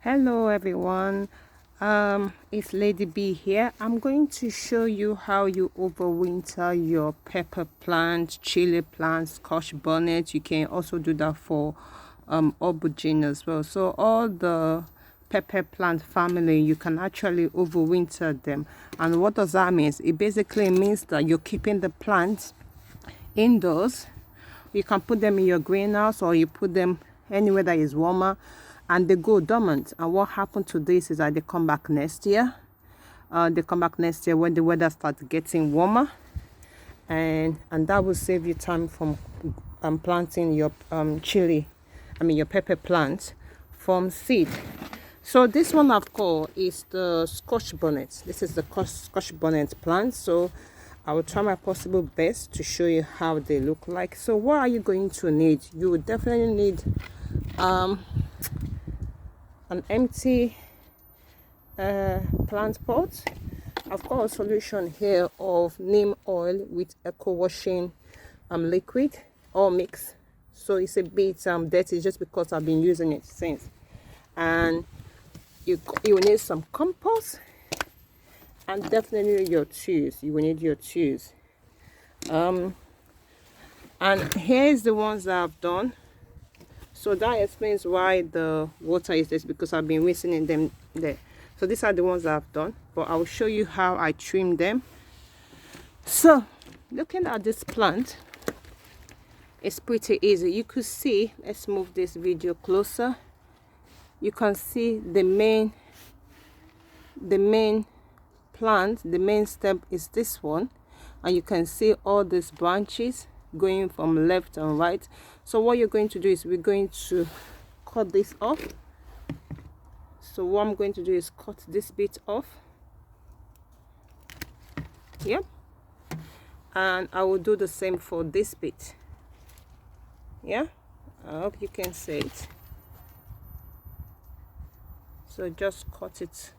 Hello everyone, it's Lady B here. I'm going to show you how you overwinter your pepper plant, chili plant, scotch bonnet. You can also do that for aubergine as well. So all the pepper plant family, you can actually overwinter them. And what does that mean? It basically means that you're keeping the plants indoors. You can put them in your greenhouse or you put them anywhere that is warmer, and they go dormant. And what happened to this is that they come back next year. They come back next year when the weather starts getting warmer, and that will save you time from planting your your pepper plant from seed. So this one I've got is the scotch bonnet. This is the scotch bonnet plant. So I will try my possible best to show you how they look like. So what are you going to need? You will definitely need an empty plant pot. I've got a solution here of neem oil with eco washing liquid or mix. So it's a bit dirty just because I've been using it since. And you will need some compost and definitely your tools. You will need your tools. And here's the ones that I've done. So that explains why the water is this, because I've been rinsing in them there. So these are the ones that I've done, but I'll show you how I trim them. So looking at this plant, it's pretty easy. You could see, let's move this video closer. You can see the main plant, the main stem is this one, and you can see all these branches going from left and right. So what you're going to do is we're going to cut this off. So what I'm going to do is cut this bit off. Yep. And I will do the same for this bit. Yeah, I hope you can see it. So just cut it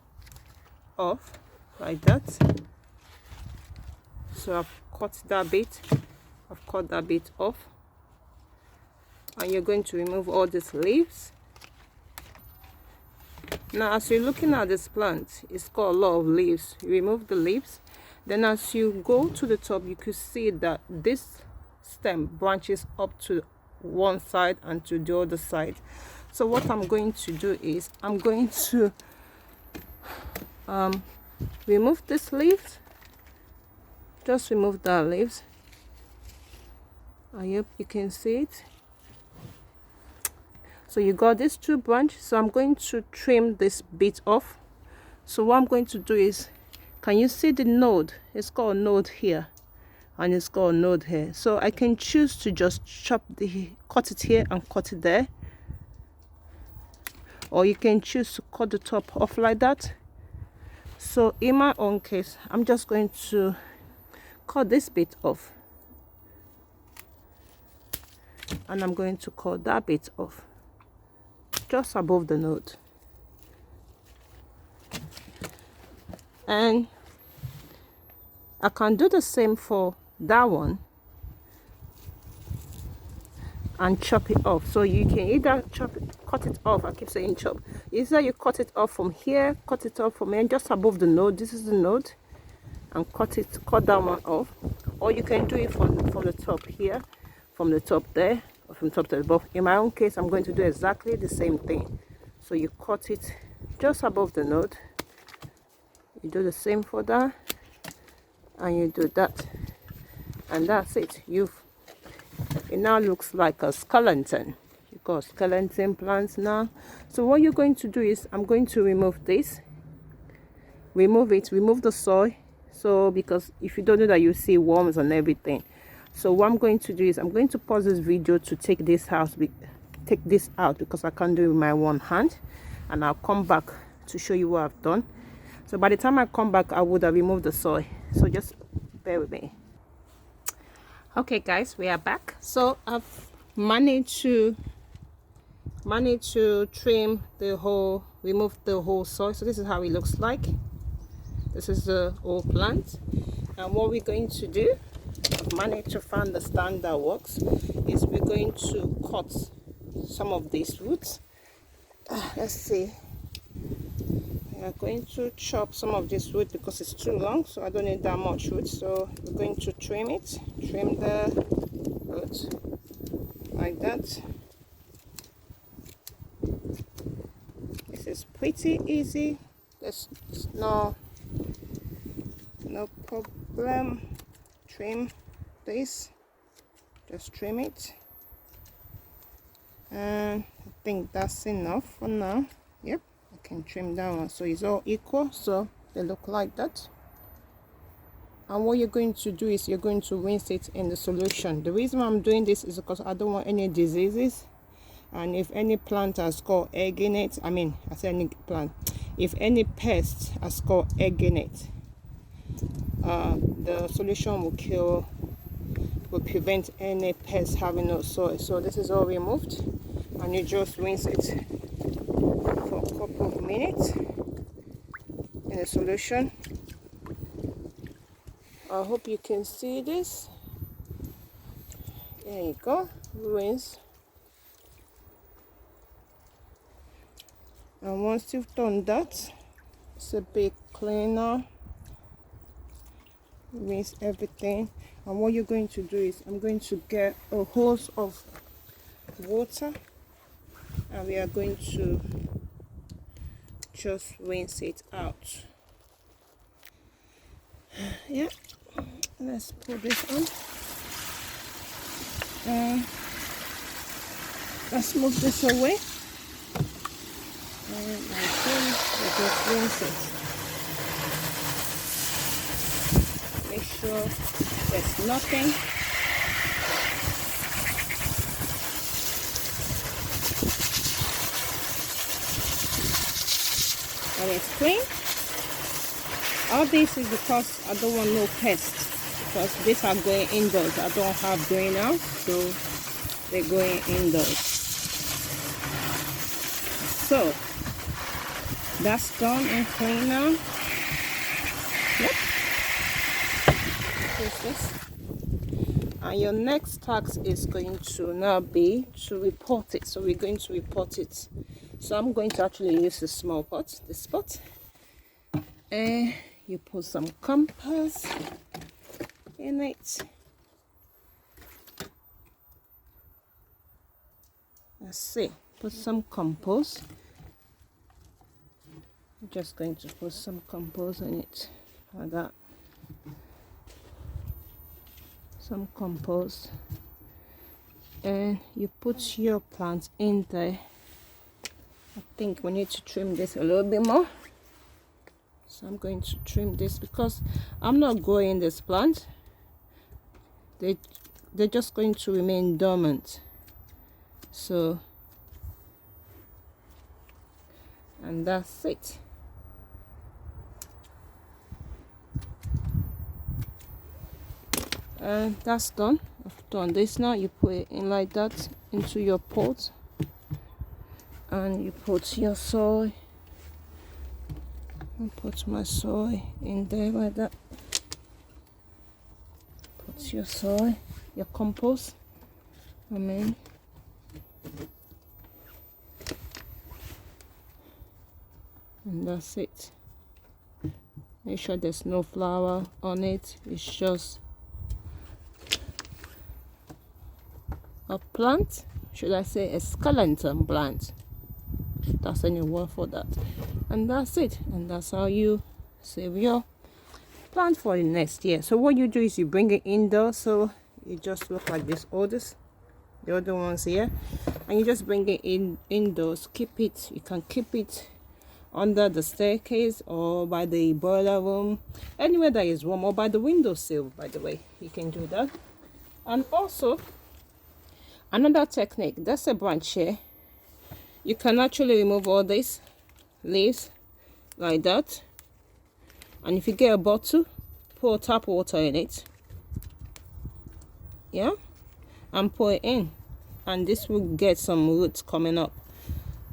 off like that. So I've cut that bit. I've cut that bit off, and you're going to remove all these leaves. Now as you're looking at this plant, it's got a lot of leaves. You remove the leaves, then as you go to the top, you could see that this stem branches up to one side and to the other side. So what I'm going to do is I'm going to remove these leaves. Just remove the leaves. I hope you can see it. So you got these two branches. So I'm going to trim this bit off. So what I'm going to do is, can you see the node? It's got a node here and it's got a node here. So I can choose to just cut it here and cut it there, or you can choose to cut the top off like that. So in my own case, I'm just going to cut this bit off, and I'm going to cut that bit off just above the node. And I can do the same for that one and chop it off. So you can either cut it off. I keep saying chop. Either you cut it off from here, cut it off from here, just above the node. This is the node, and cut that one off. Or you can do it from the top here, from the top there, or from top to the bottom. In my own case, I'm going to do exactly the same thing. So you cut it just above the node. You do the same for that, and you do that, and that's it. It now looks like a skeleton. You got skeleton plants now. So what you're going to do is I'm going to remove this. Remove the soil. So because if you don't know that, you see worms and everything. So what I'm going to do is I'm going to pause this video to take this out because I can't do it with my one hand, and I'll come back to show you what I've done. So by the time I come back, I would have removed the soil. So just bear with me. Okay guys, we are back. So I've managed to remove the whole soil. So this is how it looks like. This is the whole plant, and what we're going to do, I've managed to find the stand that works, is we're going to cut some of these roots. Let's see. We are going to chop some of this wood because it's too long, so I don't need that much wood. So we're going to trim it, trim the wood like that. This is pretty easy. There's no problem. Trim this, just trim it, and I think that's enough for now. Yep, I can trim that one so it's all equal, so they look like that. And what you're going to do is you're going to rinse it in the solution. The reason I'm doing this is because I don't want any diseases, and if any plant has got egg in it, I say any plant, if any pest has got egg in it, the solution will prevent any pests having no soil. So this is all removed, and you just rinse it for a couple of minutes in the solution. I hope you can see this. There you go, rinse. And once you've done that, it's a bit cleaner. Rinse everything, and what you're going to do is I'm going to get a hose of water, and we are going to just rinse it out. Yeah, let's put this on, and let's move this away, and I think we just rinse it. Make sure there's nothing. And it's clean. All this is because I don't want no pests, because these are going indoors. I don't have greenhouse, so they're going indoors. So that's done and clean now. Yep. This. And your next task is going to now be to report it. So we're going to report it. So I'm going to actually use the small pot, this pot, and you put some compost in it. Let's see, put some compost. I'm just going to put some compost in it like that. Some compost, and you put your plant in there. I think we need to trim this a little bit more, so I'm going to trim this because I'm not growing this plant. They're just going to remain dormant. So, and that's it. And that's done. I've done this now. You put it in like that into your pot, and you put your soil. I put my soil in there like that. Put your soil, your compost. And that's it. Make sure there's no flower on it. It's just a plant, should I say a skeleton plant, if that's any word for that. And that's it, and that's how you save your plant for the next year. So what you do is you bring it indoors, so it just look like this others, the other ones here, and you just bring it in indoors. Keep it, you can keep it under the staircase or by the boiler room, anywhere that is warm, or by the windowsill, by the way, you can do that. And also another technique, that's a branch here. You can actually remove all these leaves like that, and if you get a bottle, pour tap water in it, yeah, and pour it in, and this will get some roots coming up.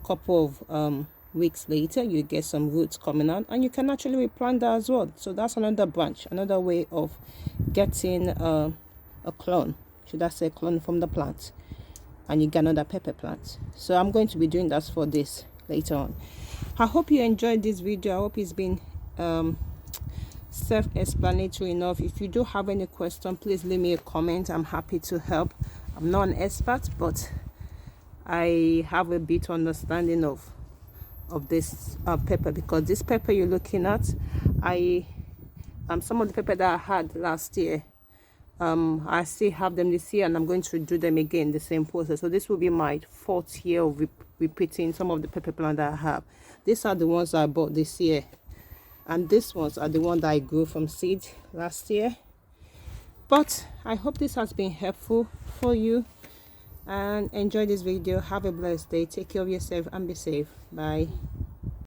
Couple of weeks later, you get some roots coming out, and you can actually replant that as well. So that's another branch, another way of getting a clone, should I say clone, from the plant, and you get another pepper plant. So I'm going to be doing that for this later on. I hope you enjoyed this video. I hope it's been self-explanatory enough. If you do have any question, please leave me a comment. I'm happy to help. I'm not an expert, but I have a bit understanding of this pepper, because this pepper you're looking at, some of the pepper that I had last year, I still have them this year, and I'm going to do them again, the same process. So this will be my 4th year of repeating some of the pepper plant that I have. These are the ones I bought this year, and these ones are the ones that I grew from seed last year. But I hope this has been helpful for you, and enjoy this video. Have a blessed day. Take care of yourself and be safe. Bye.